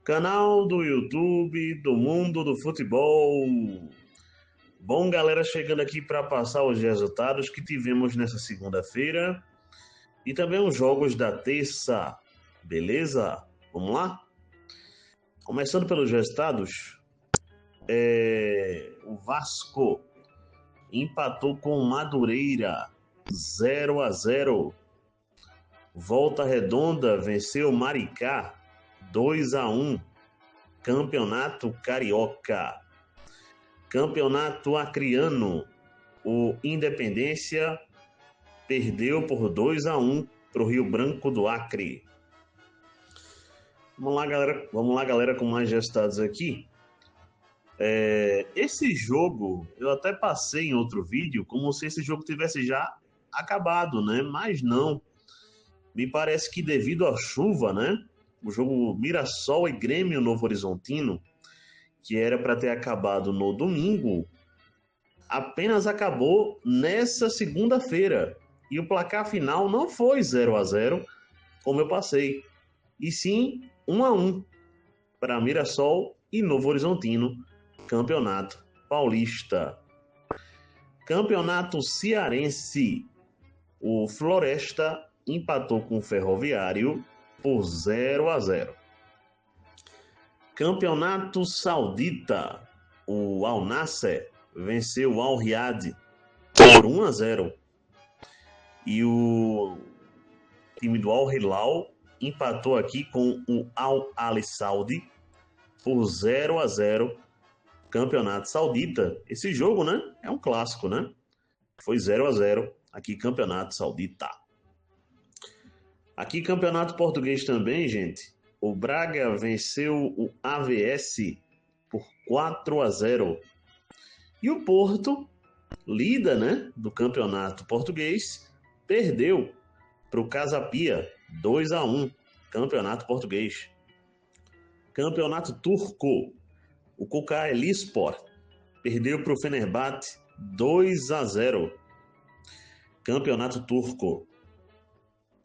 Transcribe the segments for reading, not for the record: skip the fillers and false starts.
Canal do YouTube do Mundo do Futebol. Bom, galera, chegando aqui para passar os resultados que tivemos nessa segunda-feira e também os jogos da terça, beleza? Vamos lá? Começando pelos resultados, o Vasco empatou com o Madureira 0-0. Volta Redonda venceu o Maricá 2-1. Campeonato Carioca. Campeonato Acreano. O Independência perdeu por 2-1 para o Rio Branco do Acre. Vamos lá, galera, com mais resultados aqui. Esse jogo, eu até passei em outro vídeo como se esse jogo tivesse já acabado, né? Mas não. Me parece que devido à chuva, né? O jogo Mirassol e Grêmio Novo Horizontino, que era para ter acabado no domingo, apenas acabou nessa segunda-feira. E o placar final não foi 0-0, como eu passei, e sim 1-1 para Mirassol e Novo Horizontino, Campeonato Paulista. Campeonato Cearense, o Floresta empatou com o Ferroviário por 0-0. Campeonato Saudita, o Al Nassr venceu o Al Riyadh por 1-0. E o time do Al Hilal empatou aqui com o Al Ahly Saudi por 0-0. Campeonato Saudita. Esse jogo, né? É um clássico, né? Foi 0-0 aqui, Campeonato Saudita. Aqui, Campeonato Português também, gente. O Braga venceu o AVS por 4-0. E o Porto, líder, né, do Campeonato Português, perdeu para o Casa Pia 2-1. Campeonato Português. Campeonato Turco. O Kocaelispor perdeu para o Fenerbahçe 2-0. Campeonato Turco.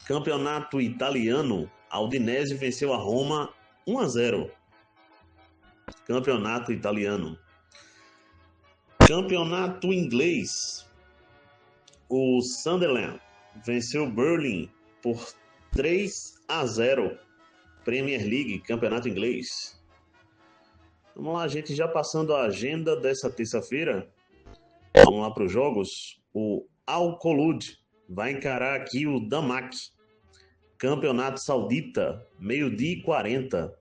Campeonato Italiano, a Udinese venceu a Roma 1-0. Campeonato Italiano. Campeonato Inglês, o Sunderland venceu o Burnley por 3-0. Premier League, Campeonato Inglês. Vamos lá, gente, já passando a agenda dessa terça-feira. Vamos lá para os jogos. O Al-Kholoud vai encarar aqui o Damak. Campeonato Saudita, 12h40,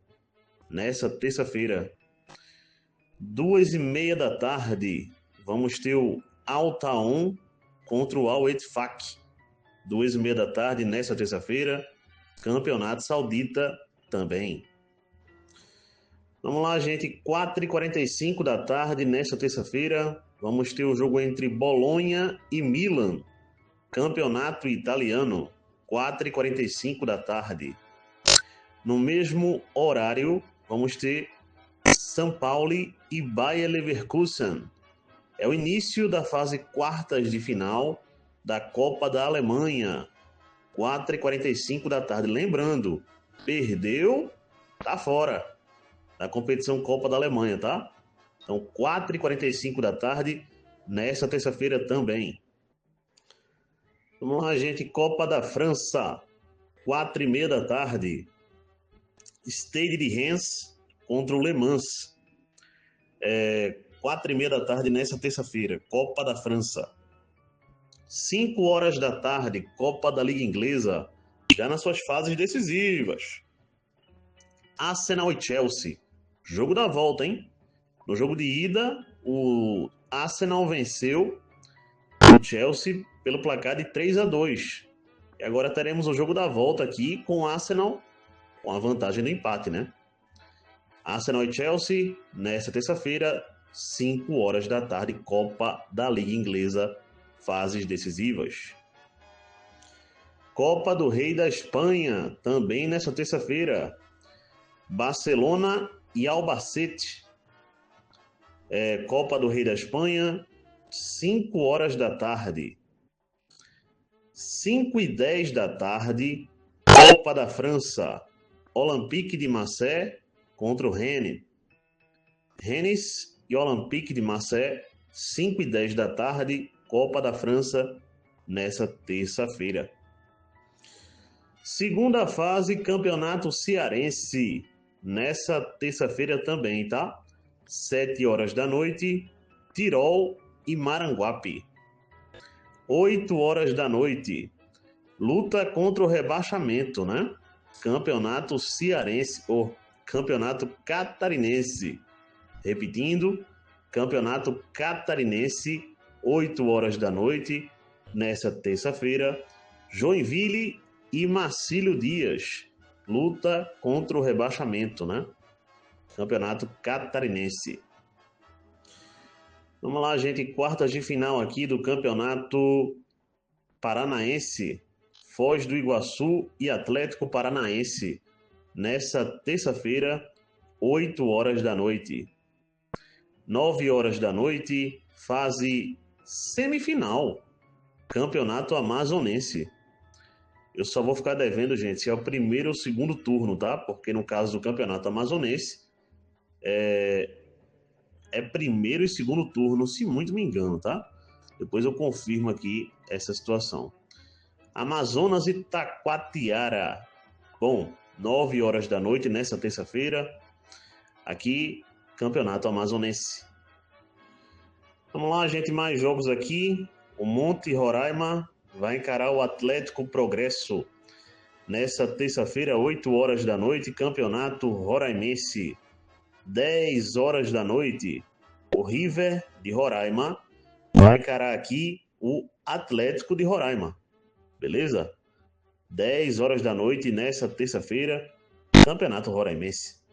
nessa terça-feira. 2h30 da tarde, vamos ter o Al Taon contra o Al Ettifaq. 2h30 da tarde, nessa terça-feira. Campeonato Saudita também. Vamos lá, gente, 4h45 da tarde, nesta terça-feira, vamos ter o jogo entre Bolonha e Milan. Campeonato Italiano. 4h45 da tarde. No mesmo horário, vamos ter São Paulo e Bayer Leverkusen. É o início da fase quartas de final da Copa da Alemanha. 4h45 da tarde. Lembrando, perdeu, tá fora da competição Copa da Alemanha, tá? Então, 4h45 da tarde, nesta terça-feira também. Vamos lá, gente. Copa da França, 4h30 da tarde. Stade de Reims contra o Le Mans. 4h30 da tarde nessa terça-feira. Copa da França. 5h da tarde, Copa da Liga Inglesa. Já nas suas fases decisivas. Arsenal e Chelsea. Jogo da volta, hein? No jogo de ida, o Arsenal venceu o Chelsea pelo placar de 3-2. E agora teremos o jogo da volta aqui com o Arsenal com a vantagem do empate, né? Arsenal e Chelsea, nesta terça-feira, 5h da tarde, Copa da Liga Inglesa, fases decisivas. Copa do Rei da Espanha, também nesta terça-feira. Barcelona e Albacete. Copa do Rei da Espanha, 5h da tarde. 5h10 da tarde, Copa da França. Olympique de Marseille contra o Rennes. Rennes e Olympique de Marseille, 5h10 da tarde, Copa da França, nessa terça-feira. Segunda fase, Campeonato Cearense, nessa terça-feira também, tá? 7h da noite, Tirol e Maranguape. 8h da noite, luta contra o rebaixamento, né? Campeonato Cearense, ou Campeonato Catarinense. Repetindo, Campeonato Catarinense, 8h da noite, nessa terça-feira, Joinville e Marcílio Dias, luta contra o rebaixamento, né? Campeonato Catarinense. Vamos lá, gente, quartas de final aqui do Campeonato Paranaense, Foz do Iguaçu e Atlético Paranaense, nessa terça-feira, 8h da noite. 9h da noite, fase semifinal, Campeonato Amazonense. Eu só vou ficar devendo, gente, se é o primeiro ou segundo turno, tá? Porque no caso do Campeonato Amazonense, é primeiro e segundo turno, se muito me engano, tá? Depois eu confirmo aqui essa situação. Amazonas e Taquatiara. Bom, 9h da noite, nessa terça-feira, aqui, Campeonato Amazonense. Vamos lá, gente, mais jogos aqui. O Monte Roraima vai encarar o Atlético Progresso nessa terça-feira, 8h da noite, Campeonato Roraimense. 10h da noite, o River de Roraima vai encarar aqui o Atlético de Roraima. Beleza? 10h da noite nessa terça-feira, Campeonato Roraimense.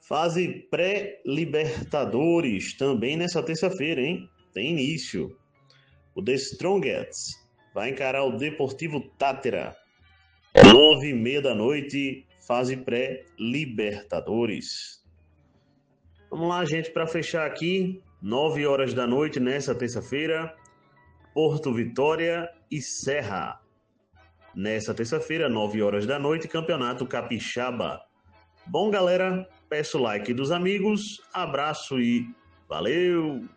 Fase pré-Libertadores, também nessa terça-feira, hein? Tem início. O The Strongest vai encarar o Deportivo Tátira. 9h30 da noite, fase pré-Libertadores. Vamos lá, gente, para fechar aqui. 9h da noite nessa terça-feira, Porto Vitória e Serra. Nessa terça-feira, 9h da noite, Campeonato Capixaba. Bom, galera, peço o like dos amigos, abraço e valeu!